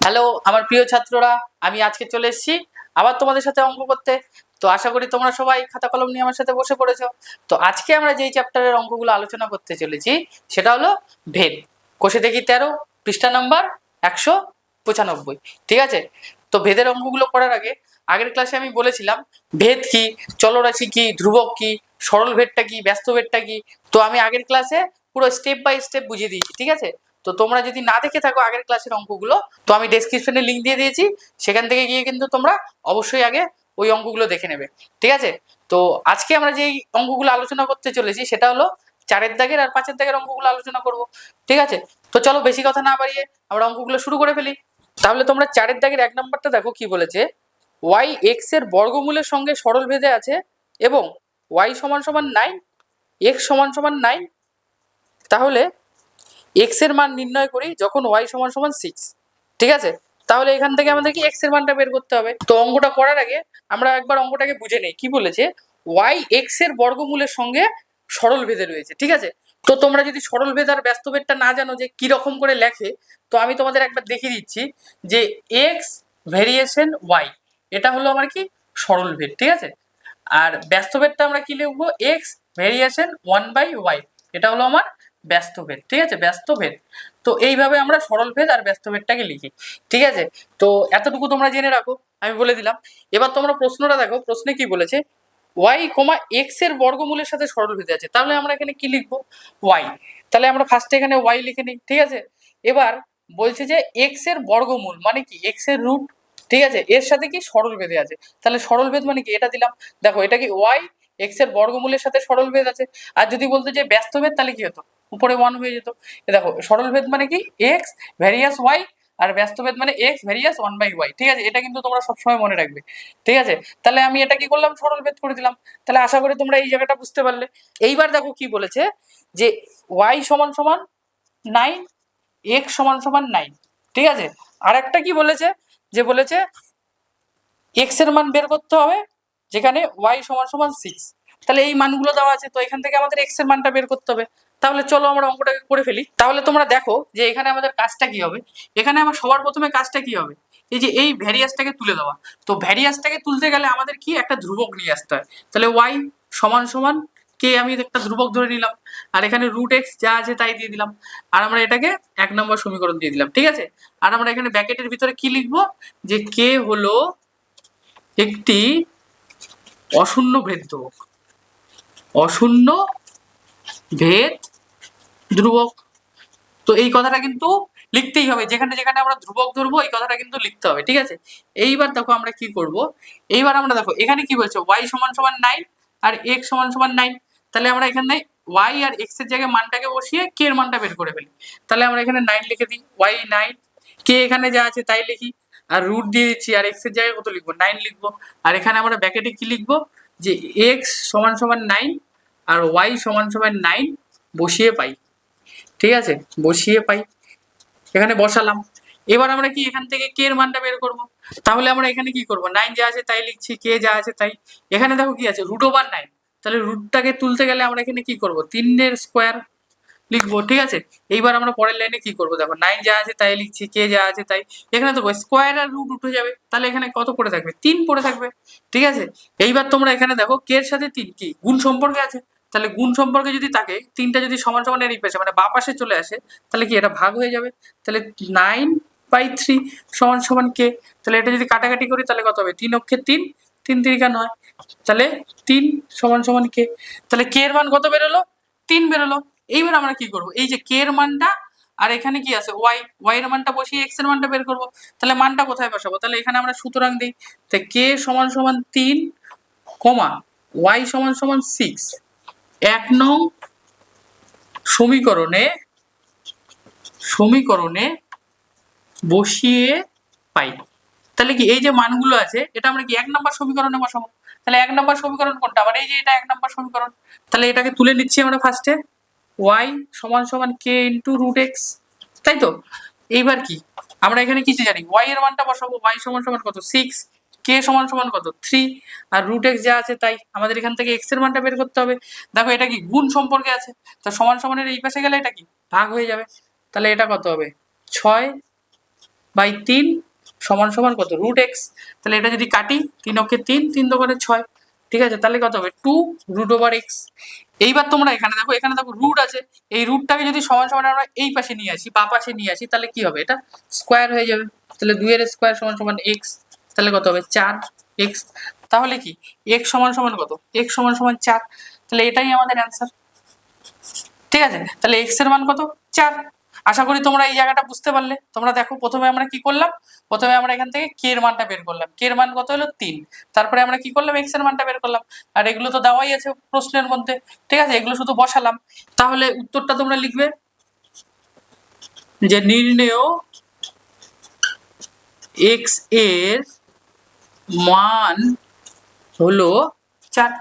Hello আমার প্রিয় ছাত্ররা, আমি আজকে চলে এসেছি আবার তোমাদের সাথে অঙ্ক করতে। তো আশা করি তোমরা সবাই খাতা কলম নিয়ে আমার সাথে বসে পড়েছো। তো আজকে আমরা যেই চ্যাপ্টারের অঙ্কগুলো আলোচনা করতে চলেছি সেটা হলো ভেদ। কোষে দেখি 13, পৃষ্ঠা নাম্বার 195। ঠিক আছে, তো ভেদের অঙ্কগুলো করার আগে আগের ক্লাসে আমি বলেছিলাম ভেদ কি, চলরাশি কি, ধ্রুবক কি, সরল ভেদটা কি, ব্যস্ত ভেদটা কি। তো আমি আগের ক্লাসে পুরো স্টেপ বাই স্টেপ বুঝিয়ে দিয়েছি। ঠিক আছে, তো তোমরা যদি না দেখে থাকো আগের ক্লাসের অঙ্কগুলো, তো আমি ডেসক্রিপশনে লিঙ্ক দিয়ে দিয়েছি, সেখান থেকে গিয়ে কিন্তু তোমরা অবশ্যই আগে ওই অঙ্কগুলো দেখে নেবে। ঠিক আছে, তো আজকে আমরা যেই অঙ্কগুলো আলোচনা করতে চলেছি সেটা হলো 4-এর দাগের আর 5-এর দাগের অঙ্কগুলো আলোচনা করব। ঠিক আছে, তো চলো বেশি কথা না বাড়িয়ে আমরা অঙ্কগুলো শুরু করে ফেলি। তাহলে তোমরা 4-এর দাগের 1 নম্বরটা দেখো কি বলেছে। y x এর বর্গমূলের সঙ্গে সরল ভেদে আছে এবং y সমান সমান 9, x সমান সমান 9। তাহলে এক্স এর মান নির্ণয় করি যখন ওয়াই সমান সমান 6। ঠিক আছে, তাহলে এখান থেকে আমাদের কি এক্স এর মানটা বের করতে হবে। তো অঙ্কটা করার আগে আমরা একবার অঙ্কটাকে বুঝে নেই। কি বলেছে, ওয়াই এক্স এর বর্গমূলের সঙ্গে সরল ভেদে রয়েছে। ঠিক আছে, তো তোমরা যদি সরল ভেদ আর ব্যস্ত ভেদটা না জানো যে কি রকম করে লেখে, তো আমি তোমাদের একবার দেখিয়ে দিচ্ছি যে এক্স ভেরিয়েশন ওয়াই, এটা হলো আমার কি সরল ভেদ। ঠিক আছে, আর ব্যস্ত ভেদটা আমরা কি লিখবো, এক্স ভেরিয়েশন 1/y, এটা হলো আমার ব্যস্ত ভেদ। ঠিক আছে, ব্যস্ত ভেদ। তো এইভাবে আমরা সরল ভেদ আর ব্যস্ত ভেদটাকে লিখি। ঠিক আছে, তো এতটুকু তোমরা জেনে রাখো, আমি বলে দিলাম। এবার তোমরা প্রশ্নটা দেখো, প্রশ্নে কি বলেছে, y, x এর বর্গমূলের সাথে সরল ভেদে আছে। তাহলে আমরা এখানে কি লিখবো, y। তাহলে আমরা ফার্স্টে এখানে y লিখে নিই। ঠিক আছে, এবার বলছে যে x এর বর্গমূল মানে কি, x এর রুট। ঠিক আছে, এর সাথে কি সরল ভেদে আছে। তাহলে সরল ভেদ মানে কি, এটা দিলাম। দেখো এটা কি y x এর বর্গমূলের সাথে সরল ভেদ আছে। আর যদি বলতো যে ব্যস্ত ভেদ, তাহলে কি হতো, উপরে 1 হয়ে যেত। দেখো সরল ভেদ মানে কি x ভেরিয়াস y, আর ব্যস্ত ভেদ মানে x ভেরিয়াস 1/y। ঠিক আছে, এটা কিন্তু তোমরা সবসময় মনে রাখবে। ঠিক আছে, তাহলে আমি এটা কি করলাম, সরল ভেদ করে দিলাম। তাহলে আশা করি তোমরা এই জায়গাটা বুঝতে পারলে। এইবার দেখো কি বলেছে যে y সমান সমান 9, x সমান সমান 9। ঠিক আছে, আর একটা কি বলেছে, যে বলেছে x এর মান বের করতে হবে যেখানে y সমান সমান 6। তাহলে এই মানগুলো দেওয়া আছে, তো এখান থেকে আমাদের x এর মানটা বের করতে হবে। তাহলে চলো আমরা অঙ্কটাকে করে ফেলি। তাহলে তোমরা দেখো যে এখানে আমাদের কাজটা কি হবে। এখানে আমার সবার প্রথমে কাজটা কি হবে, এই যে এই ভ্যারিয়াসটাকে তুলে দেওয়া। তো ভ্যারিয়াসটাকে তুলতে গেলে আমাদের কি একটা ধ্রুবক নিয়ে আসতে হয়। তাহলে y সমান সমান কে, আমি একটা ধ্রুবক ধরে নিলাম, আর এখানে রুট এক্স যা আছে তাই দিয়ে দিলাম, আর আমরা এটাকে 1 নম্বর সমীকরণ দিয়ে দিলাম। ঠিক আছে, আর আমরা এখানে ব্র্যাকেটের ভিতরে কি লিখবো, যে কে হলো একটি অশূন্য ভেদ ধ্রুবক, অশূন্য ভেদ ধ্রুবক। তো এই কথাটা কিন্তু লিখতেই হবে, যেখানে যেখানে আমরা ধ্রুবক ধরবো এই কথাটা কিন্তু লিখতে হবে। ঠিক আছে, এইবার দেখো আমরা কি করব। এইবার আমরা দেখো এখানে কি বলছে, y সমান সমান 9 আর x সমান সমান 9। তাহলে আমরা এখানে y আর x এর জায়গায় মানটাকে বসিয়ে k এর মানটা বের করে ফেলি। তাহলে আমরা এখানে 9 লিখে দিই, y 9, k এখানে যা আছে তাই লিখি, আর রুট দিয়ে দিচ্ছি, আর x এর জায়গায় কত লিখবো, 9 লিখবো। আর এখানে আমরা ব্র্যাকেটে কি লিখবো, যে x সমান সমান 9 আর y সমান সমান 9 বসিয়ে পাই। ঠিক আছে, বসিয়ে পাই, এখানে বসালাম। এবার আমরা কি এখান থেকে কে এর মানটা বের করব। তাহলে আমরা এখানে কি করব, 9 যা আছে তাই লিখছি, কে যা আছে তাই। এখানে দেখো কি আছে, √9। তাহলে রুটটাকে তুলতে গেলে আমরা এখানে কি করব, 3 এর স্কয়ার লিখবো। ঠিক আছে, এইবার আমরা পরের লাইনে কি করব, দেখো 9 যা আছে তাই লিখছি, কে যা আছে তাই। এখানে তো স্কয়ার আর রুট উঠে যাবে, তাহলে এখানে কত পড়ে থাকবে, 3 পড়ে থাকবে। ঠিক আছে, এইবার তোমরা এখানে দেখো কে এর সাথে 3 কি গুণ সম্পর্কে আছে। তাহলে গুণ সম্পর্কে যদি থাকে, 3টা যদি সমান সমান এর এই পাশে মানে বাঁ পাশে চলে আসে, তাহলে কি এটা ভাগ হয়ে যাবে। তাহলে 9/3 সমান সমান কে। তাহলে এটা যদি কাটাকাটি করি তাহলে কত হবে, 3 অক্ষে 3, 3 3 9। তাহলে 3 সমান সমান কে। তাহলে কে এর মান কত বেরোলো, 3 বেরোলো। এইবার আমরা কি করব, এই যে কে এর মানটা আর এখানে কি আছে ওয়াই, ওয়াই এর মানটা বসিয়ে এক্স এর মানটা বের করব। তাহলে মানটা কোথায় বসাবো, তাহলে এখানে আমরা সুতরাং দিই, তাই কে সমান সমান 3, ওয়াই সমান সমান 6, 1 নং সমীকরণে সমীকরণে বসিয়ে পাই। তাহলে কি এই যে মানগুলো আছে এটা আমরা কি 1 নম্বর সমীকরণে বসাবো। তাহলে 1 নম্বর সমীকরণ কোনটা, আবার এই যে এটা 1 নম্বর সমীকরণ। তাহলে এটাকে তুলে নিচ্ছি আমরা ফার্স্টে, y সমান সমান k ইন্টু রুট এক্স, তাই তো। এইবার কি আমরা এখানে কিছু জানি, y এর মানটা বসাবো, y সমান সমান কত 6, k সমান সমান কত 3, আর রুট এক্স যা আছে তাই। আমাদের এখান থেকে x এর মানটা বের করতে হবে। দেখো এটা কি গুণ সম্পর্কে আছে, তো সমান সমানের এই পাশে গেলে এটা কি ভাগ হয়ে যাবে। তাহলে এটা কত হবে 6, বাই 3 সমান সমান কত রুট এক্স। তাহলে এটা যদি কাটি 3 অক্ষে 3, 3 দোকানে 6, ঠিক আছে, তাহলে কত হবে 2 রুট ওভার এক্স। এইবার তোমরা এখানে দেখো রুট আছে, এই রুটটাকে যদি সমান সমান আমরা এই পাশে নিয়ে আসি, বা পাশে নিয়ে আসি, তাহলে কি হবে, এটা স্কোয়ার হয়ে যাবে। তাহলে 2 এর স্কোয়ার সমান সমান এক্স, তাহলে কত হবে 4 এক্স। তাহলে কি এক্স সমান সমান কত, এক্স সমান সমান 4, তাহলে এটাই আমাদের অ্যান্সার। ঠিক আছে, তাহলে এক্স এর মান কত 4। আশা করি তোমরা এই জায়গাটা বুঝতে পারলে। তোমরা দেখো প্রথমে আমরা কি করলাম, প্রথমে আমরা এখান থেকে কে এর মানটা বের করলাম, কে এর মান কত হলো 3, তারপরে আমরা কি করলাম এক্স এর মানটা বের করলাম, আর এগুলো তো দেওয়াই আছে প্রশ্নের মধ্যে, ঠিক আছে, এগুলো শুধু বসালাম। তাহলে উত্তরটা তোমরা লিখবে যে নির্ণেয় এক্স এর মান হলো 4,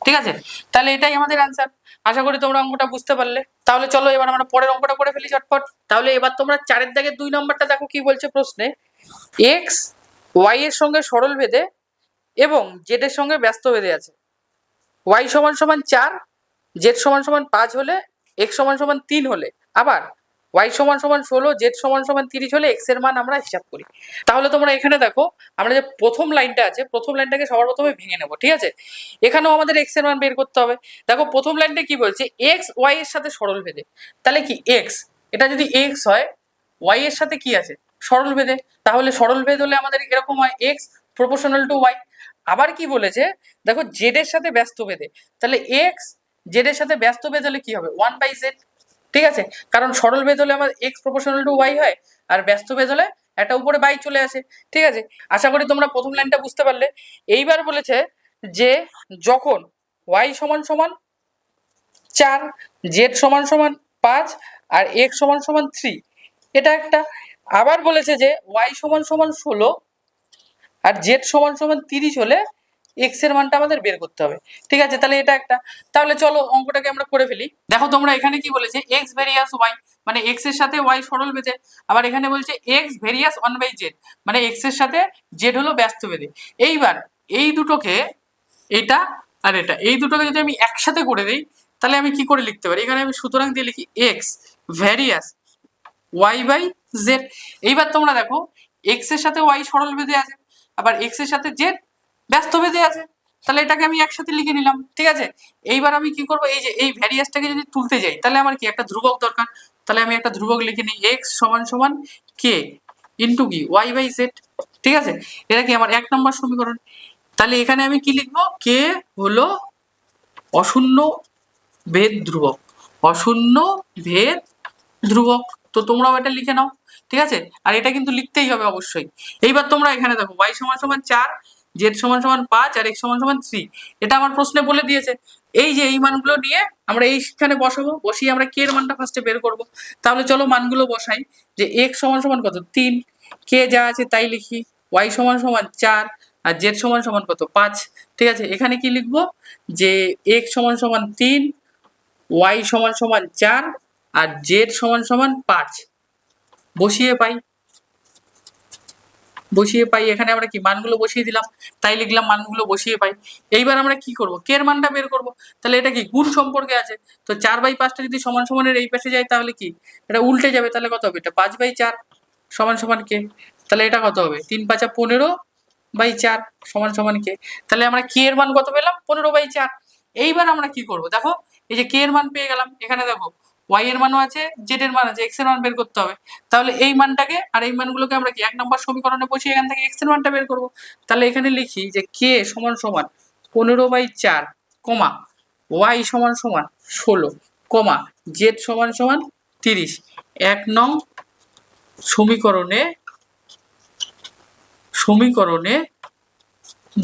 ঠিক আছে, তাহলে এটাই আমাদের অ্যান্সার। আশা করি তোমরা অঙ্কটা বুঝতে পারলে। তাহলে চলো এবার আমরা পরের অঙ্কটা করে ফেলি ঝটপট। তাহলে এবার তোমরা 4 দাগের 2 নম্বরটা দেখো কি বলছে প্রশ্নে, এক্স ওয়াই এর সঙ্গে সরল ভেদে এবং জেড এর সঙ্গে ব্যস্ত ভেদে আছে। ওয়াই সমান সমান 4, জেড সমান সমান 5 হলে এক্স সমান সমান 3 হলে, আবার ওয়াই সমান সমান 16, জেড সমান সমান 30 হলে এক্স এর মান আমরা হিসাব করি। তাহলে তোমরা এখানে দেখো আমরা যে প্রথম লাইনটা আছে, প্রথম লাইনটাকে সবার প্রথমে ভেঙে নেব, ঠিক আছে, এখানেও আমাদের এক্স এর মান বের করতে হবে। দেখো প্রথম লাইনটা কি বলছে, এক্স ওয়াই এর সাথে সরল ভেদে, তাহলে কি এক্স, এটা যদি এক্স হয়, ওয়াই এর সাথে কি আছে সরল ভেদে, তাহলে সরল ভেদ হলে আমাদের এরকম হয় এক্স প্রপোর্শনাল টু ওয়াই। আবার কি বলেছে দেখো জেড এর সাথে ব্যস্ত ভেদে, তাহলে এক্স জেড এর সাথে ব্যস্ত ভেদ হলে কি হবে 1/z, ঠিক আছে, কারণ সরল ভেদ হলে আমার এক্স প্রপোর্শনাল টু ওয়াই হয়, আর ব্যস্ত ভেদ হলে একটা উপরে বাই চলে আসে, ঠিক আছে। আশা করি তোমরা প্রথম লাইনটা বুঝতে পারলে। এইবার বলেছে যে যখন ওয়াই সমান সমান 4, জেড সমান সমান 5 আর এক্স সমান সমান 3, এটা একটা। আবার বলেছে যে ওয়াই সমান সমান 16 আর জেড সমান সমান 30 হলে এক্স এর মানটা আমাদের বের করতে হবে, ঠিক আছে, তাহলে এটা একটা। তাহলে চলো অঙ্কটাকে আমরা করে ফেলি। দেখো তোমরা এখানে কি বলেছে এক্স ভেরিয়াস ওয়াই, মানে এক্স এর সাথে ওয়াই সরল ভেদে, আবার এখানে বলছে এক্স ভেরিয়াস 1/z, মানে এক্স এর সাথে জেড হলো ব্যস্ত ভেদে। এইবার এই দুটোকে, এটা আর এটা, এই দুটোকে যদি আমি একসাথে করে দিই, তাহলে আমি কি করে লিখতে পারি, এখানে আমি সুতরাং দিয়ে লিখি x various y by z. এইবার তোমরা দেখো এক্স এর সাথে ওয়াই সরল ভেদে আছে, আবার এক্স এর সাথে জেড ব্যস্ত ভেদে আছে, তাহলে এটাকে আমি একসাথে লিখে নিলাম, ঠিক আছে। এইবার আমি কি করব, এই যে এই ভ্যারিয়াসটাকে যদি তুলতে যাই, তাহলে আমার কি একটা ধ্রুবক দরকার, তাহলে আমি একটা ধ্রুবক লিখে নিই এক্স সমান সমান কে ইন্টু কি ওয়াই বাই জেড, ঠিক আছে, এটা কি আমার 1 নম্বর সমীকরণ। তাহলে এখানে আমি কি লিখবো, কে হলো অশূন্য ভেদ ধ্রুবক, অশূন্য ভেদ ধ্রুবক, তো তোমরাও এটা লিখে নাও, ঠিক আছে, আর এটা কিন্তু লিখতেই হবে অবশ্যই। এইবার তোমরা এখানে দেখো y সমান সমান 4, z সমান সমান 5 আর x সমান সমান 3, এটা আমার প্রশ্নে বলে দিয়েছে। এই যে এই মানগুলো নিয়ে আমরা এইখানে বসাবো, বসিয়ে আমরা k এর মানটা ফার্স্টে বের করব। তাহলে চলো মানগুলো বসাই, যে x সমান সমান কত 3, k যা আছে তাই লিখি, y সমান সমান 4 আর z সমান সমান কত 5, ঠিক আছে, এখানে কি লিখবো, যে x সমান সমান 3, y সমান সমান 4 আর z সমান সমান 5, বসিয়ে পাই এখানে আমরা কি মানগুলো বসিয়ে দিলাম, তাই লিখলাম মানগুলো বসিয়ে পাই। এইবার আমরা কি করব, কে এর মানটা বের করব, তাহলে এটা কি গুণ সম্পর্কে আছে, তো 4/5টা যদি সমান সমানের এই পাশে যায় তাহলে কি এটা উল্টে যাবে, তাহলে কত হবে, এটা 5/4 সমান সমান কে, তাহলে এটা কত হবে 3 × 5 = 15/4 সমান সমান কে, তাহলে আমরা কে এর মান কত পেলাম 15/4। এইবার আমরা কি করব, দেখো এই যে কে এর মান পেয়ে গেলাম, এখানে দেখো ওয়াই এর মানও আছে, জেড এর মান আছে, এক্স এর মান বের করতে হবে। তাহলে এই মানটাকে আর এই মানগুলোকে আমরা কি 1 নম্বর সমীকরণে বসিয়ে এখান থেকে এক্স এর মানটা বের করব। তাহলে এখানে লিখি যে কে সমান সমান 15/4 কমা ওয়াই সমান সমান 16 কমা জেড সমান সমান 30, 1 নং সমীকরণে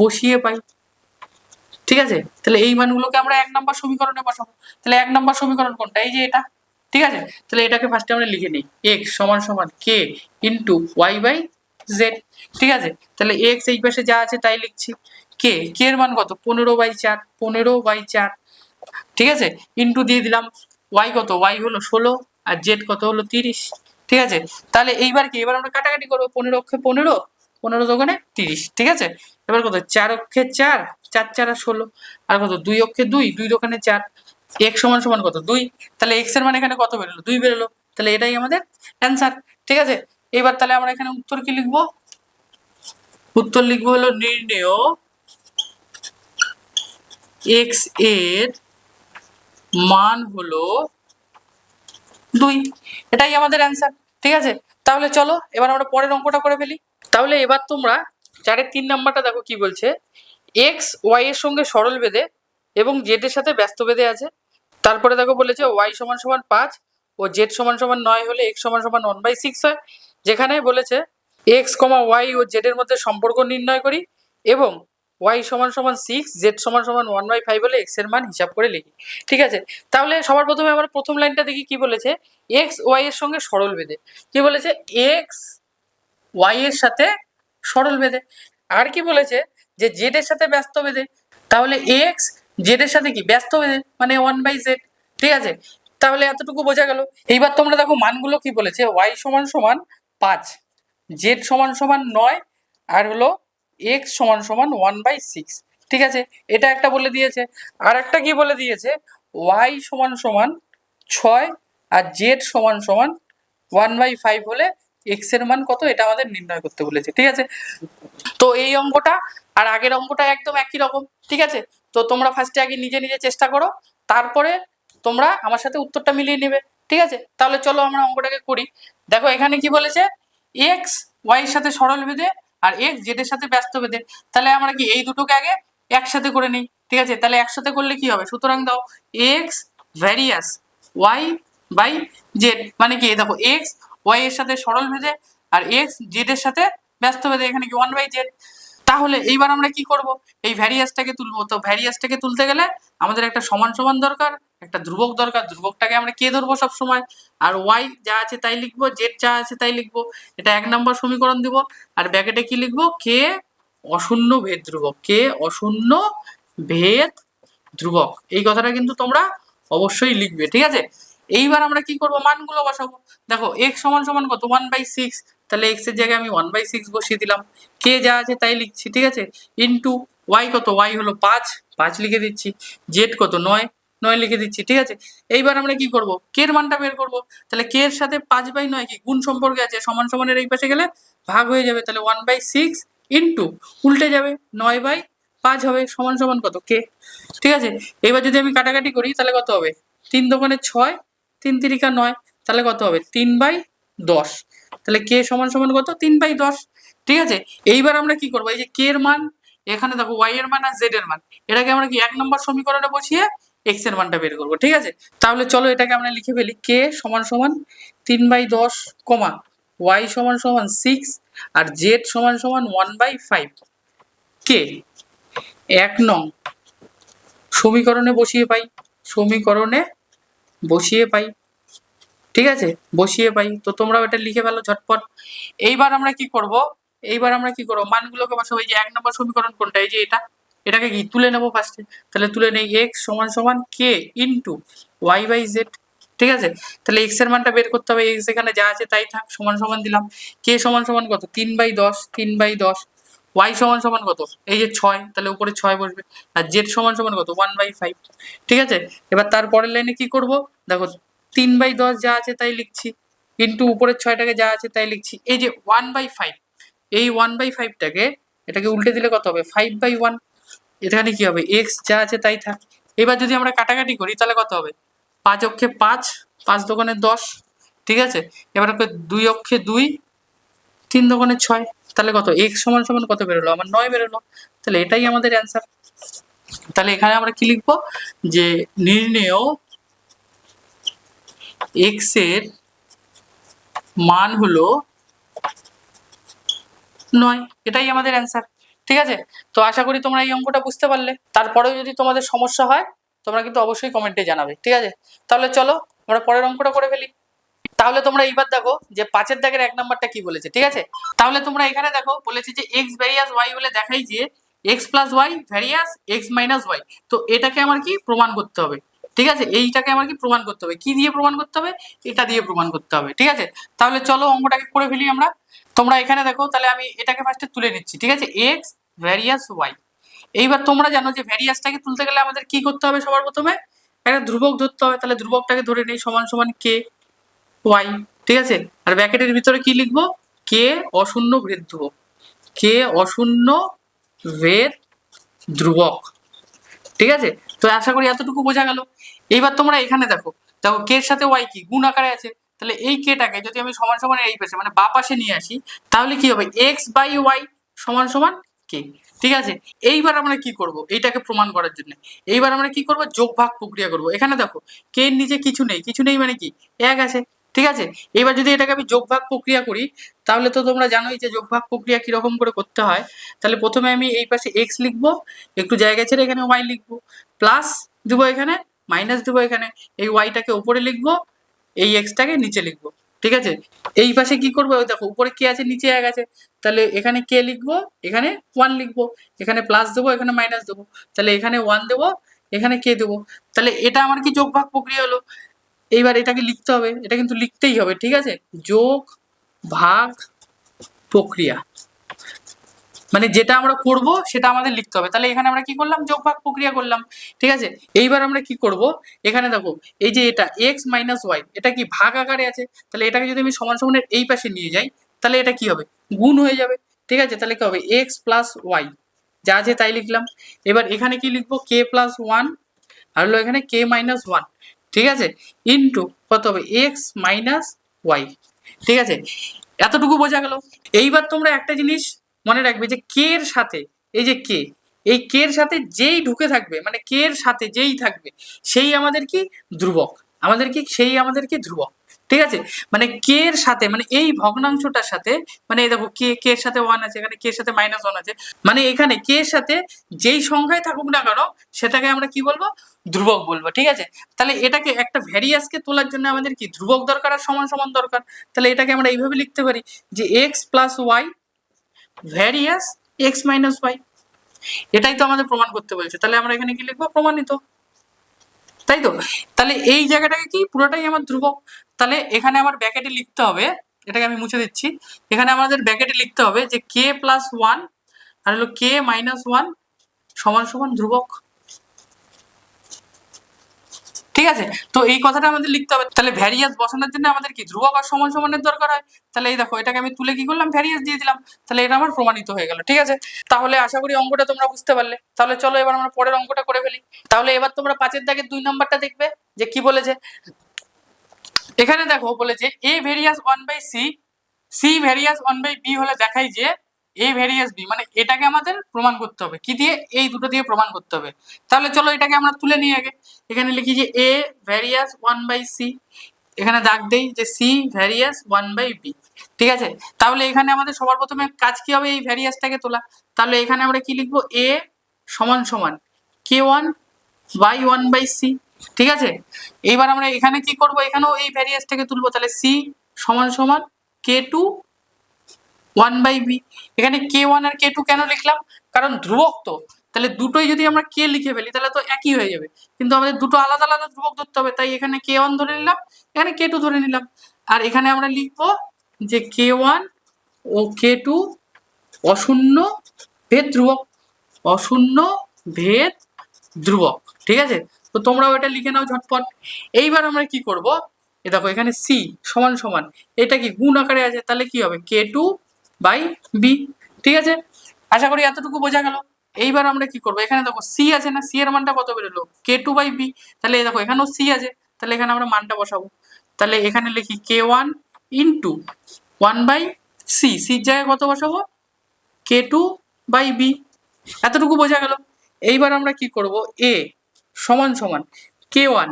বসিয়ে পাই, ঠিক আছে। তাহলে এই মানগুলোকে আমরা 1 নম্বর সমীকরণে বসাবো। তাহলে 1 নম্বর সমীকরণ কোনটা, এই যে এটা, ঠিক আছে। তাহলে এটাকে ফার্স্টে আমরা লিখে নিই x সমান সমান k into y by z, ঠিক আছে। তাহলে x এই পাশে যা আছে তাই লিখছি, k এর মান কত 15/4, ঠিক আছে, ইন্টু দিয়ে দিলাম y কত, y হলো 16 আর z কত হলো 30, ঠিক আছে। তাহলে এইবার কি, এবার আমরা কাটাকাটি করবো, 15 অক্ষে 15, 15 দোকানে 30, ঠিক আছে। এবার কত 4 অক্ষে 4, 4 4 আর 16, আর কত 2 অক্ষে 2, 2 দোকানে 4, x সমান সমান কত 2, তাহলে x এর মান এখানে কত বেরোলো 2 বেরোলো, তাহলে এটাই আমাদের অ্যান্সার, ঠিক আছে। এইবার তাহলে আমরা এখানে উত্তর কি লিখবো? উত্তর লিখবো হলো নির্ণেয় এক্স এর মান হলো 2। এটাই আমাদের অ্যান্সার। ঠিক আছে, তাহলে চলো এবার আমরা পরের অঙ্কটা করে ফেলি। তাহলে এবার তোমরা 4-এর 3 নাম্বারটা দেখো কি বলছে। এক্স ওয়াই এর সঙ্গে সরল বেঁধে এবং জেড এর সাথে ব্যস্ত বেঁধে আছে। তারপরে দেখো বলেছে ওয়াই সমান সমান 5 ও জেড সমান সমান 9 হলে এক্স সমান সমান 1/6 হয়। যেখানে বলেছে এক্স কমা ওয়াই ও জেড এর মধ্যে সম্পর্ক নির্ণয় করি এবং ওয়াই সমান সমান 6 জেড সমান সমান 1/5 হলে এক্স এর মান হিসাব করে লিখি। ঠিক আছে, তাহলে সবার প্রথমে আমরা প্রথম লাইনটা দেখি কি বলেছে। এক্স ওয়াই এর সঙ্গে সরল বেঁধে, কি বলেছে? এক্স ওয়াই এর সাথে সরল বেঁধে। আর কি বলেছে? যে জেড এর সাথে ব্যস্ত বেঁধে। তাহলে এক্স জেড এর সাথে কি ব্যস্ত বেঁধে, মানে 1/z। ঠিক আছে, তাহলে এতটুকু বোঝা গেল। এইবার তোমরা দেখো মানগুলো কি বলেছে। ওয়াই সমান সমান 5, জেড সমান সমান 9, আর হলো এক্স সমান সমান 1/6। ঠিক আছে, এটা একটা বলে দিয়েছে। আর একটা কি বলে দিয়েছে? ওয়াই সমান সমান 6 আর জেড সমান সমান 1/5 হলে এক্স এর মান কত, এটা আমাদের নির্ণয় করতে বলেছে। ঠিক আছে, তো এই অঙ্কটা আর আগের অঙ্কটা একদম একই রকম। ঠিক আছে, তো তোমরা ফার্স্টে আগে নিজে নিজে চেষ্টা করো, তারপরে তোমরা আমার সাথে উত্তরটা মিলিয়ে নেবে। ঠিক আছে, তাহলে চলো আমরা অঙ্কটাকে করি। দেখো এখানে কি বলেছে, এক্স ওয়াই এর সাথে সরল বেঁধে আর এক্স জেড এর সাথে ব্যস্ত বেঁধে। তাহলে আমরা কি এই দুটোকে আগে একসাথে করে নিই। ঠিক আছে, তাহলে একসাথে করলে কি হবে, সুতরাং দাও x various y by z, মানে কি দেখো এক্স ওয়াই এর সাথে সরল বেঁধে আর এক্স জেড এর সাথে ব্যস্ত বেঁধে, এখানে কি 1/z। তাহলে এইবার আমরা কি করব, এই ভ্যারিয়াসটাকে তুলবো। তো ভ্যারিয়াসটাকে তুলতে গেলে আমাদের একটা সমান সমান দরকার, একটা ধ্রুবক দরকার। ধ্রুবকটাকে আমরা কে ধরবো সব সময়, আর ওয়াই যা আছে তাই লিখবো, জেড যা আছে তাই লিখবো। এটা 1 নম্বর সমীকরণ দিব। আর ব্র্যাকেটে কি লিখবো, কে অশূন্য ভেদ ধ্রুবক, কে অশূন্য ভেদ ধ্রুবক। এই কথাটা কিন্তু তোমরা অবশ্যই লিখবে। ঠিক আছে, এইবার আমরা কি করব, মানগুলো বসাবো। দেখো এক্স সমান সমান কত, 1/6, তাহলে এক্স এর জায়গায় আমি 1/6 বসিয়ে দিলাম। কে যা আছে তাই লিখছি। ঠিক আছে, ইন্টু ওয়াই কত, ওয়াই হলো 5 লিখে দিচ্ছি। জেড কত, 9 লিখে দিচ্ছি। ঠিক আছে, এইবার আমরা কি করব, কে এর মানটা বের করব। তাহলে কে এর সাথে 5/9 কি গুণ সম্পর্কে আছে, সমান সমানের এই পাশে গেলে ভাগ হয়ে যাবে। তাহলে 1/6 ইন্টু উল্টে যাবে 9/5 হবে, সমান সমান কত, কে। ঠিক আছে, এবার যদি আমি কাটাকাটি করি তাহলে কত হবে, 3 দোকানে 6, 3 তিরিকা 9, তাহলে কত হবে 3/10। তাহলে কে সমান সমান কত, 3/10। ঠিক আছে, এইবার আমরা কি করবো, এই যে কে এর মান, এখানে দেখো ওয়াই এর মান আর জেড এর মান, এটাকে আমরা কি 1 নম্বর সমীকরণে বসিয়ে এক্স এর মানটা বের করবো। ঠিক আছে, তাহলে চলো এটাকে আমরা লিখে ফেলি। কে সমান সমান 3/10 কমা ওয়াই সমান সমান 6 আর জেড সমান সমান 1/5 কে 1 নং সমীকরণে বসিয়ে পাই, সমীকরণে বসিয়ে পাই। ঠিক আছে, বসিয়ে পাই। তো তোমরাও এটা লিখে ফেলো ঝটপট। এইবার আমরা কি করব, মানগুলোকে বসাবো। এই যে 1 নম্বর সমীকরণ কোনটা, এই যে এটা, এটাকে কি তুলে নেবো ফার্স্টে। তাহলে তুলে নেই এক্স সমান সমান কে ইন্টু ওয়াই বাই জেড। ঠিক আছে, তাহলে এক্স এর মানটা বের করতে হবে। এক্স এখানে যা আছে তাই থাক, সমান সমান দিলাম। কে সমান সমান কত, 3/10। ওয়াই সমান সমান কত, এই যে 6, তাহলে উপরে 6 বসবে। আর জেড সমান সমান কত, 1/5। ঠিক আছে, এবার তারপরের লাইনে কি করব, দেখো 3/10 যা আছে তাই লিখছি, ইন্টু উপরের 6টাকে যা আছে তাই লিখছি। এই যে 1/5, এই 1/5টাকে এটাকে উল্টে দিলে কত হবে, 5/1। এখানে কি হবে, এক্স যা আছে তাই থাক। এবার যদি আমরা কাটাকাটি করি তাহলে কত হবে, 5 অক্ষে 5, 5 দোকানে 10। ঠিক আছে, এবার 2 অক্ষে 2, 3 দোকানে 6, তাহলে কত, এক্স সমান সমান কত বেরোলো, আমার 9 বেরোলো। তাহলে এটাই আমাদের অ্যান্সার। তাহলে এখানে আমরা কি লিখবো, যে নির্ণেয় এক্স এর মান হলো 9, এটাই আমাদের অ্যান্সার। ঠিক আছে, তো আশা করি তোমরা এই অঙ্কটা বুঝতে পারলে। তারপরেও যদি তোমাদের সমস্যা হয় তোমরা কিন্তু অবশ্যই কমেন্টে জানাবে। ঠিক আছে, তাহলে চলো আমরা পরের অঙ্কটা করে ফেলি। তাহলে তোমরা এইবার দেখো যে 5-এর দাগের 1 নাম্বারটা কি বলেছে। ঠিক আছে, তাহলে তোমরা এখানে দেখো বলেছে যে এক্স ভ্যারিয়াস ওয়াই হলে দেখাই যে x plus y various x minus y. তো এটাকে আমার কি প্রমাণ করতে হবে। ঠিক আছে, এইটাকে আমার কি প্রমাণ করতে হবে, কি দিয়ে প্রমাণ করতে হবে, এটা দিয়ে প্রমাণ করতে হবে। ঠিক আছে, তাহলে চলো অঙ্কটাকে করে ফেলি আমরা। তোমরা এখানে দেখো, তাহলে আমি এটাকে ফার্স্টে তুলে নিচ্ছি। ঠিক আছে, এক্স ভ্যারিয়াস ওয়াই। এইবার তোমরা জানো যে ভ্যারিয়াসটাকে তুলতে গেলে আমাদের কি করতে হবে, সবার প্রথমে একটা ধ্রুবক ধরতে হবে। তাহলে ধ্রুবকটাকে ধরে নেই, সমান সমান কে ওয়াই। ঠিক আছে, আর ব্র্যাকেটের ভিতরে কি লিখবো, কে অশূন্য ভেদ ধ্রুবক, কে অশূন্য ভেদ ধ্রুবক। ঠিক আছে, তো আশা করি এতটুকু বোঝা গেল। এইবার তোমরা এখানে দেখো, দেখো কে এর সাথে ওয়াই কি গুণ আকারে আছে, তাহলে এই কেটাকে যদি আমি সমান সমান এই পাশে মানে বা পাশে নিয়ে আসি, তাহলে কি হবে এক্স বাই ওয়াই সমান সমান কে। ঠিক আছে, এইবার আমরা কি করব এইটাকে প্রমাণ করার জন্য, এইবার আমরা কি করব যোগ ভাগ প্রক্রিয়া করব। এখানে দেখো কে এর নিচে কিছু নেই, কিছু নেই মানে কি এক আছে। ঠিক আছে, এবার যদি এটাকে আমি যোগ ভাগ প্রক্রিয়া করি, তাহলে তো তোমরা জানোই যে যোগ ভাগ প্রক্রিয়া কিরকম করে করতে হয়। তাহলে প্রথমে আমি এই পাশে এক্স লিখবো, একটু জায়গা ছেড়ে এখানে ওয়াই লিখবো, প্লাস দেবো এখানে, মাইনাস দেবো এখানে, এই ওয়াইটাকে উপরে লিখবো, এই এক্সটাকে নিচে লিখবো। ঠিক আছে, এই পাশে কি করবো, ওই দেখো উপরে কে আছে নিচে এক আছে, তাহলে এখানে কে লিখবো, এখানে ওয়ান লিখবো, এখানে প্লাস দেবো, এখানে মাইনাস দেবো, তাহলে এখানে ওয়ান দেবো, এখানে কে দেবো। তাহলে এটা আমার কি যোগ ভাগ প্রক্রিয়া হলো। এইবার এটাকে লিখতে হবে, এটা কিন্তু লিখতেই হবে। ঠিক আছে, যোগ ভাগ প্রক্রিয়া মানে যেটা আমরা করব সেটা আমাদের লিখতে হবে। তাহলে এখানে আমরা কি করলাম যোগ ভাগ প্রক্রিয়া করলাম। ঠিক আছে, এইবার আমরা কি করব, এখানে দেখো এই যে এটা এক্স মাইনাস ওয়াই এটা কি ভাগ আকারে আছে, তাহলে এটাকে যদি আমি সমান সমানের এই পাশে নিয়ে যাই, তাহলে এটা কি হবে গুণ হয়ে যাবে। ঠিক আছে, তাহলে কি হবে এক্স প্লাস ওয়াই, যা আছে তাই লিখলাম। এবার এখানে কি লিখবো কে প্লাস ওয়ান, আর হলো এখানে কে মাইনাস ওয়ান। ঠিক আছে, ইন্টু কত হবে এক্স মাইনাস ওয়াই। ঠিক আছে, এতটুকু বোঝা গেল। এইবার তোমরা একটা জিনিস মনে রাখবে যে কে এর সাথে এই যে কে, এই কে এর সাথে যেই ঢুকে থাকবে মানে কে এর সাথে যেই থাকবে সেই আমাদের কি ধ্রুবক, আমাদের কি সেই আমাদের কি ধ্রুবক। ঠিক আছে, মানে কে এর সাথে মানে এই ভগ্নাংশটার সাথে, মানে এই দেখো কে কে এর সাথে ওয়ান আছে, এখানে কে এর সাথে মাইনাস ওয়ান আছে, মানে এখানে কে এর সাথে যেই সংখ্যায় থাকুক না কেন সেটাকে আমরা কি বলবো ধ্রুবক বলবো। ঠিক আছে, তাহলে এটাকে একটা ভ্যারিয়াসকে তোলার জন্য আমাদের কি ধ্রুবক দরকার আর সমান সমান দরকার। তাহলে এটাকে আমরা এইভাবে লিখতে পারি যে x plus y various x minus y. এটাই তো আমাদের প্রমাণ করতে বলছে, তাহলে আমরা এখানে কি লিখবো প্রমাণিত। তাই তো, তাহলে এই জায়গাটাকে কি পুরোটাই আমার ধ্রুবক। তাহলে এখানে আমার ব্র্যাকেটে লিখতে হবে, এটাকে আমি মুছে দিচ্ছি, এখানে আমাদের ব্র্যাকেটে লিখতে হবে যে কে প্লাস ওয়ান আর হলো কে মাইনাস ওয়ান সমান সমান ধ্রুবক। ঠিক আছে, তো এই কথাটা আমাদের লিখতে হবে। তাহলে ভ্যারিয়াস বসানোর জন্য আমাদের কি ধ্রুবক আর সমান সমানের দরকার হয়। তাহলে এই দেখো এটাকে আমি তুলে কি করলাম ভ্যারিয়াস দিয়ে দিলাম, তাহলে এটা আমার প্রমাণিত হয়ে গেল। ঠিক আছে, তাহলে আশা করি অঙ্কটা তোমরা বুঝতে পারলে। তাহলে চলো এবার আমরা পরের অঙ্কটা করে ফেলি। তাহলে এবার তোমরা 5-এর দাগের 2 নম্বরটা দেখবে যে কি বলেছে। এখানে দেখো বলেছে A various one by C, C various one by B হলে দেখাই যে এ ভ্যারিয়াস বি, মানে এটাকে আমাদের প্রমাণ করতে হবে কি দিয়ে, এই দুটো দিয়ে প্রমাণ করতে হবে। তাহলে চলো এটাকে আমরা তুলে নিই আগে, এখানে লিখি যে a various one by c, এখানে দাগ দেই যে c various one by b. ঠিক আছে, তাহলে এখানে আমাদের সবার প্রথমে কাজ কি হবে এই ভ্যারিয়াসটাকে তোলা। তাহলে এখানে আমরা কি লিখবো এ সমান সমান K one by one by C. ঠিক আছে, এইবার আমরা এখানে কি করব, এখানেও এই ভ্যারিয়াসটাকে তুলবো, তাহলে সি সমান সমান কে টু ওয়ান বাই বি। এখানে কে ওয়ান আর কে টু কেন লিখলাম, কারণ ধ্রুবক তো, তাহলে দুটোই যদি আমরা কে লিখে ফেলি তাহলে তো একই হয়ে যাবে, কিন্তু আমাদের দুটো আলাদা আলাদা ধ্রুবক ধরতে হবে, তাই এখানে কে ওয়ান ধরে নিলাম, এখানে কে টু ধরে নিলাম। আর এখানে আমরা লিখবো যে কে ওয়ান ও কে টু অশূন্য ভেদ ধ্রুবক, অশূন্য ভেদ ধ্রুবক। ঠিক আছে, তো তোমরাও এটা লিখে নাও ঝটপট। এইবার আমরা কি করব, এ দেখো এখানে সি সমান সমান এটা কি গুণ আকারে আছে, তাহলে কি হবে কে টু বাই বি। ঠিক আছে, আশা করি এতটুকু বোঝা গেল। এইবার আমরা কি করবো, এখানে দেখো সি আছে না, সি এর মানটা কত বেরোলো কে টু বাই বি, তাহলে দেখো এখানেও সি আছে, তাহলে এখানে আমরা মানটা বসাবো। তাহলে এখানে লিখি K one into one by C, সির জায়গায় কত বসাবো কে টু বাই বি। এতটুকু বোঝা গেল। এইবার আমরা কি করব এ সমান সমান কে ওয়ান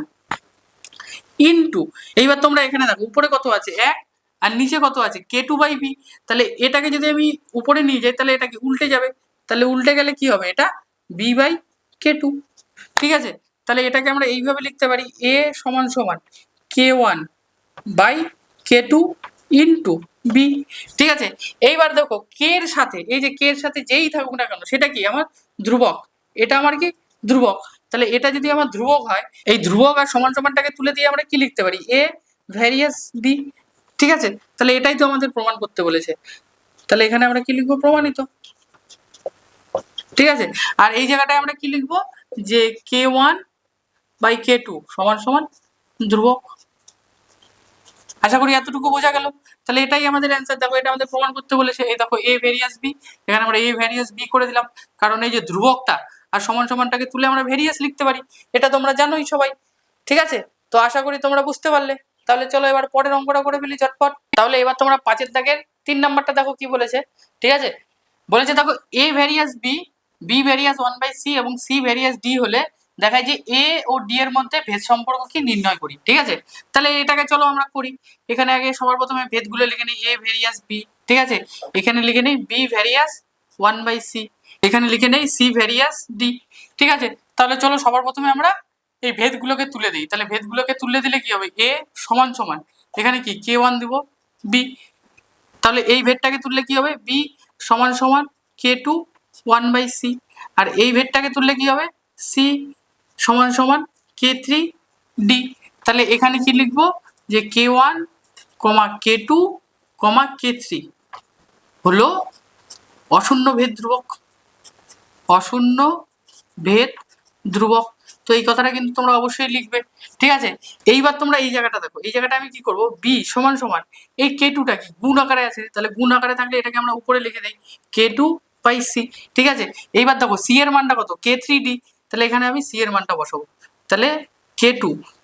ইন্টু, এইবার তোমরা এখানে দেখো উপরে কত আছে এক আর নিচে কত আছে কে টু বাই বি, তাহলে এটাকে যদি আমি উপরে নিয়ে যাই তাহলে এটা কি উল্টে যাবে, তাহলে উল্টে গেলে কি হবে এটা বি বাই কে টু। ঠিক আছে, তাহলে এটাকে আমরা এইভাবে লিখতে পারি এ সমান সমান K one by K two into B. ঠিক আছে, এইবার দেখো কে এর সাথে এই যে কে এর সাথে যেই থাকুক না কেন সেটা কি আমার ধ্রুবক, এটা আমার কি ধ্রুবক। তাহলে এটা যদি আমার ধ্রুবক হয়, এই ধ্রুবক আর সমান সমানটাকে তুলে দিয়ে আমরা কি লিখতে পারি এ ভ্যারিয়াস বি। ঠিক আছে, তাহলে এটাই তো আমাদের প্রমাণ করতে বলেছে, তাহলে এখানে আমরা কি লিখবো প্রমাণিত। ঠিক আছে, আর এই জায়গাটায় আমরা কি লিখবো যে কে ওয়ান বাই কে টু সমান সমান ধ্রুবক। আশা করি এতটুকু বোঝা গেল। তাহলে এটাই আমাদের অ্যান্সার। দেখো এটা আমাদের প্রমাণ করতে বলেছে, এই দেখো এ ভেরিয়াস বি, এখানে আমরা এ ভেরিয়াস বি করে দিলাম, কারণ এই যে ধ্রুবকটা আর সমান সমানটাকে তুলে আমরা ভেরিয়াস লিখতে পারি, এটা তোমরা জানোই সবাই। ঠিক আছে, তো আশা করি তোমরা বুঝতে পারলে। তাহলে চলো এবার পরের অঙ্কটা করে ফেলি ঝটপট। তাহলে এবার তোমরা 5 দাগের 3 নাম্বারটা দেখো কি বলেছে। ঠিক আছে, বলেছে দেখো A varies B, B varies 1/c এবং সি ভেরিয়াস ডি হলে দেখায় যে এ ও ডি এর মধ্যে ভেদ সম্পর্ক কি নির্ণয় করি। ঠিক আছে, তাহলে এটাকে চলো আমরা করি। এখানে আগে সবার প্রথমে ভেদগুলো লিখে নিই, এ ভেরিয়াস বি। ঠিক আছে, এখানে লিখে নিই বি ভেরিয়াস 1/c, এখানে লিখে নেই সি ভেরিয়াস ডি। ঠিক আছে, তাহলে চলো সবার প্রথমে আমরা এই ভেদগুলোকে তুলে দিই। তাহলে ভেদগুলোকে তুলে দিলে কি হবে, এ সমান সমান এখানে কি k1 দিব বি, তাহলে এই ভেদটাকে তুললে কি হবে, বি সমান সমান k2 1/c, আর এই ভেদটাকে তুললে কি হবে, সি সমান সমান k3 d। তাহলে এখানে কি লিখবো, যে k1 k2 k3 হলো অশূন্য ভেদ ধ্রুবক, অশূন্য ভেদ ধ্রুবক। তো এই কথাটা কিন্তু তোমরা অবশ্যই লিখবে। ঠিক আছে, এইবার তোমরা এই জায়গাটা দেখো, এই জায়গাটা আমি কি করব, বি সমান সমান এই k2টা কি গুণ আকারে আছে, তাহলে গুণ আকারে থাকলে এটাকে আমরা উপরে লিখে দেই k2/c। ঠিক আছে, এইবার দেখো সি এর মানটা কত, k3d, তাহলে এখানে আমি সি এর মানটা বসাবো, তাহলে k2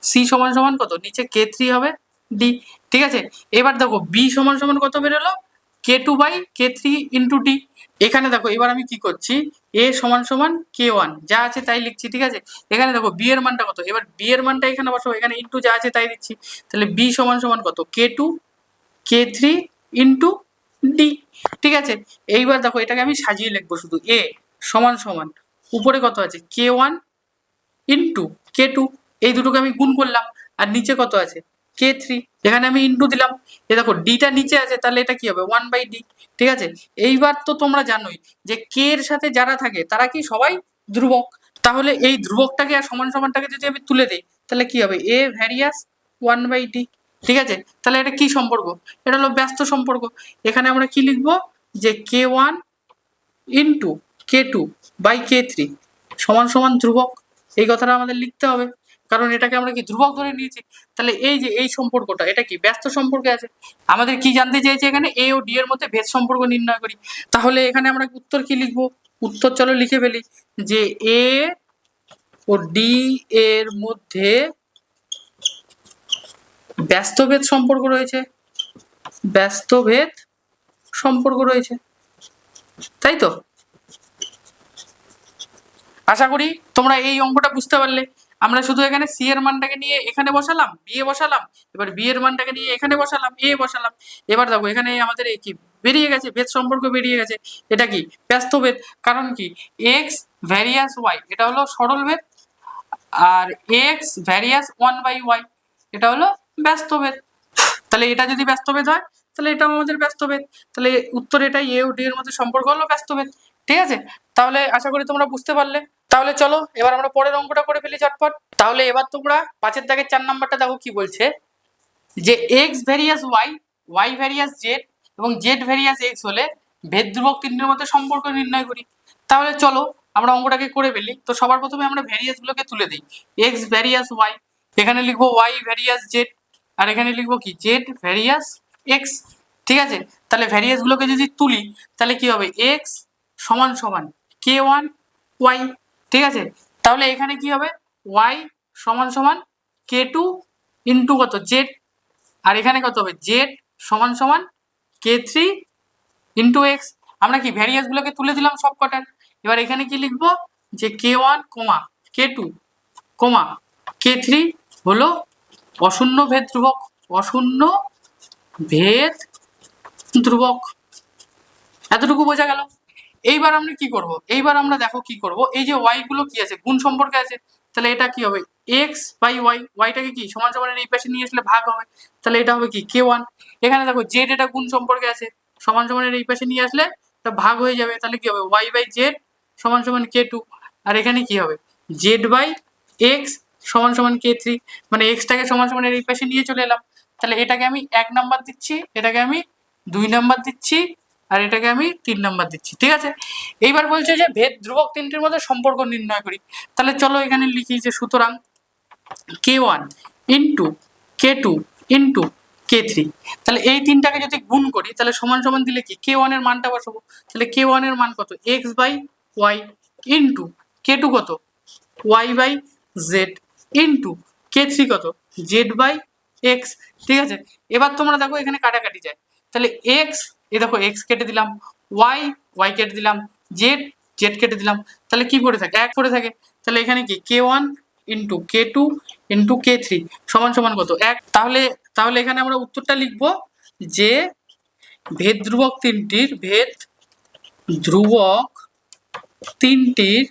সি সমান সমান কত, নিচে k3 হবে d। ঠিক আছে, এবার দেখো বি সমান সমান কত বেরোলো, k2/k3 ইন্টু d। এখানে দেখো এবার আমি কি করছি, এ সমান সমান k1 যা আছে তাই লিখছি। ঠিক আছে, এখানে দেখো বি এর মানটা কত, এবার বি এর মানটা এখানে বসাবো, এখানে ইন্টু যা আছে তাই দিচ্ছি, তাহলে বি সমান সমান কত, k2 k3 ইন্টু ডি। ঠিক আছে, এইবার দেখো এটাকে আমি সাজিয়ে লিখবো, শুধু এ সমান সমান উপরে কত আছে k1 ইন্টু k2, এই দুটোকে আমি গুণ করলাম, আর নিচে কত আছে k3, এখানে আমি ইন্টু দিলাম। এ দেখো ডিটা নিচে আছে, তাহলে এটা কি হবে 1/d। ঠিক আছে, এইবার তো তোমরা জানোই যে কে এর সাথে যারা থাকে তারা কি সবাই ধ্রুবক, তাহলে এই ধ্রুবকটাকে আর সমান সমানটাকে যদি আমি তুলে দেই তাহলে কি হবে, এ ভ্যারিয়াস 1/d। ঠিক আছে, তাহলে এটা কি সম্পর্ক, এটা হলো ব্যস্ত সম্পর্ক। এখানে আমরা কি লিখবো, যে k1 ইন্টু k2/k3 সমান সমান ধ্রুবক, এই কথাটা আমাদের লিখতে হবে, কারণ এটাকে আমরা কি ধ্রুবক ধরে নিয়েছি। তাহলে এই যে এই সম্পর্কটা, এটা কি ব্যস্ত সম্পর্কে আছে। আমাদের কি জানতে চেয়েছে, এখানে এ ও ডি এর মধ্যে ভেদ সম্পর্ক নির্ণয় করি। তাহলে এখানে আমরা উত্তর কি লিখবো, উত্তর চলো লিখে ফেলি, যে এ ও ডি এর মধ্যে ব্যস্ত ভেদ সম্পর্ক রয়েছে, ব্যস্ত ভেদ সম্পর্ক রয়েছে, তাই তো। আশা করি তোমরা এই অঙ্কটা বুঝতে পারলে। আমরা শুধু এখানে সি এর মানটাকে নিয়ে এখানে বসালাম, বি এ বসালাম, এবার বি এর মানটাকে নিয়ে এখানে বসালাম, এ বসালাম। এবার দেখো এখানে আমাদের কি বেরিয়ে গেছে, ভেদ সম্পর্ক বেরিয়ে গেছে। এটা কি ব্যস্ত ভেদ, কারণ কি এক্স ভ্যারিয়াস ওয়াই এটা হলো সরল ভেদ, আর এক্স ভ্যারিয়াস 1/y এটা হলো ব্যস্ত ভেদ। তাহলে এটা যদি ব্যস্ত ভেদ হয় তাহলে এটাও আমাদের ব্যস্ত ভেদ, তাহলে উত্তর এটাই, এ ও ডি এর মধ্যে সম্পর্ক হলো ব্যস্ত ভেদ। ঠিক আছে, তাহলে আশা করি তোমরা বুঝতে পারলে। তাহলে চলো এবার আমরা পরের অঙ্কটা করে ফেলি ঝটপট। তাহলে এবার তোমরা 5 দাগের 4 নাম্বারটা দেখো কি বলছে, যে x various y, y various z এবং জেড ভ্যারিয়াস এক্স হলে ভেদ ধ্রুবক তিনটের মধ্যে সম্পর্ক নির্ণয় করি। তাহলে চলো আমরা অঙ্কটাকে করে ফেলি। তো সবার প্রথমে আমরা ভ্যারিয়াস গুলোকে তুলে দিই, এক্স ভ্যারিয়াস ওয়াই, এখানে লিখবো ওয়াই ভ্যারিয়াস জেড, আর এখানে লিখবো কি জেড ভ্যারিয়াস এক্স। ঠিক আছে, তাহলে ভ্যারিয়াস গুলোকে যদি তুলি তাহলে কি হবে, এক্স সমান সমান k1 ওয়াই। ঠিক আছে, তাহলে এখানে কি হবে, ওয়াই সমান সমান k2 ইন্টু কত জেড, আর এখানে কত হবে জেড সমান সমান k3 ইন্টু এক্স। আমরা কি ভ্যারিয়াস গুলোকে তুলে দিলাম সব কটার। এবার এখানে কি লিখবো, যে k1 k2 k3 হলো অশূন্য ভেদ ধ্রুবক, অশূন্য ভেদ ধ্রুবক। এতটুকু বোঝা গেল। এইবার আমরা কি করব, এইবার আমরা দেখো কি করব, এই যে ওয়াই গুলো কি আছে গুণ সম্পর্কে আছে, তাহলে এটা কি হবে এক্স বাই ওয়াই, ওয়াইটাকে কি সমান সমানের এই পাশে নিয়ে আসলে ভাগ হবে, তাহলে এটা হবে কি k1। এখানে দেখো জেড এটা গুণ সম্পর্কে আছে, সমান সমানের এই পাশে নিয়ে আসলে এটা ভাগ হয়ে যাবে, তাহলে কি হবে ওয়াই বাই জেড সমান সমান k2, আর এখানে কি হবে জেড বাই এক্স সমান সমান k3, মানে এক্সটাকে সমান সমানের এই পাশে নিয়ে চলে এলাম। তাহলে এটাকে আমি 1 নাম্বার দিচ্ছি, এটাকে আমি 2 নাম্বার দিচ্ছি, আর এটাকে আমি 3 নাম্বার দিচ্ছি। ঠিক আছে, এইবার বলছে যে ভেদ ধ্রুবক তিনটির মধ্যে সম্পর্ক নির্ণয় করি। তাহলে চলো এখানে লিখি, যে সুতরাং k1 into k2 into K3। তাহলে এই তিনটাকে যদি গুণ করি তাহলে সমান সমান দিলে কি K1 এর মানটা বসাবো, তাহলে K1 এর মান কত x/y ইন্টু K2 কত y/z ইন্টু K3 কত z/x। ঠিক আছে, এবার তোমরা দেখো এখানে কাটাকাটি যায়, তাহলে x, এই দেখো x কেটে দিলাম, y কেটে দিলাম, z কেটে দিলাম, তাহলে কি পড়ে থাকে এক পড়ে থাকে। তাহলে এখানে কি K1 into K2 into K3 সমান সমান কত এক। তাহলে তাহলে এখানে আমরা উত্তরটা লিখব যে ভেদ ধ্রুবক তিনটির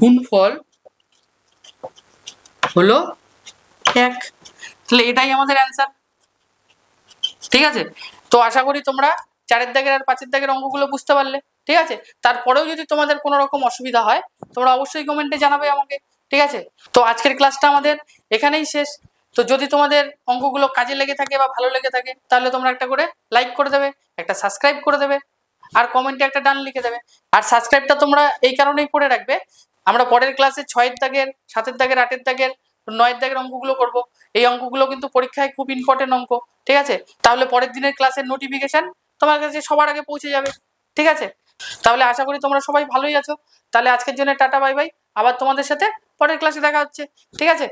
গুণফল হলো 1। তাহলে এটাই আমাদের অ্যান্সার। ঠিক আছে, তো আশা করি তোমরা 4 দাগের আর 5 দাগের অঙ্কগুলো বুঝতে পারলে। ঠিক আছে, তারপরেও যদি তোমাদের কোনো রকম অসুবিধা হয় তোমরা অবশ্যই কমেন্টে জানাবে আমাকে। ঠিক আছে, তো আজকের ক্লাসটা আমাদের এখানেই শেষ। তো যদি তোমাদের অঙ্কগুলো কাজে লেগে থাকে বা ভালো লেগে থাকে তাহলে তোমরা একটা করে লাইক করে দেবে, একটা সাবস্ক্রাইব করে দেবে, আর কমেন্টে একটা ডান লিখে দেবে। আর সাবস্ক্রাইবটা তোমরা এই কারণেই করে রাখবে, আমরা পরের ক্লাসে 6 দাগের, 7 দাগের, 8 দাগের, 9 দাগের অঙ্কগুলো করব। এই অঙ্কগুলো কিন্তু পরীক্ষায় খুব ইম্পর্টেন্ট অঙ্ক। ঠিক আছে, তাহলে পরের দিনের ক্লাসের নোটিফিকেশন তোমার কাছে সবার আগে পৌঁছে যাবে। ঠিক আছে, তাহলে আশা করি তোমরা সবাই ভালোই আছো। তাহলে আজকের জন্য টাটা বাই বাই, আবার তোমাদের সাথে পরের ক্লাসে দেখা হচ্ছে। ঠিক আছে।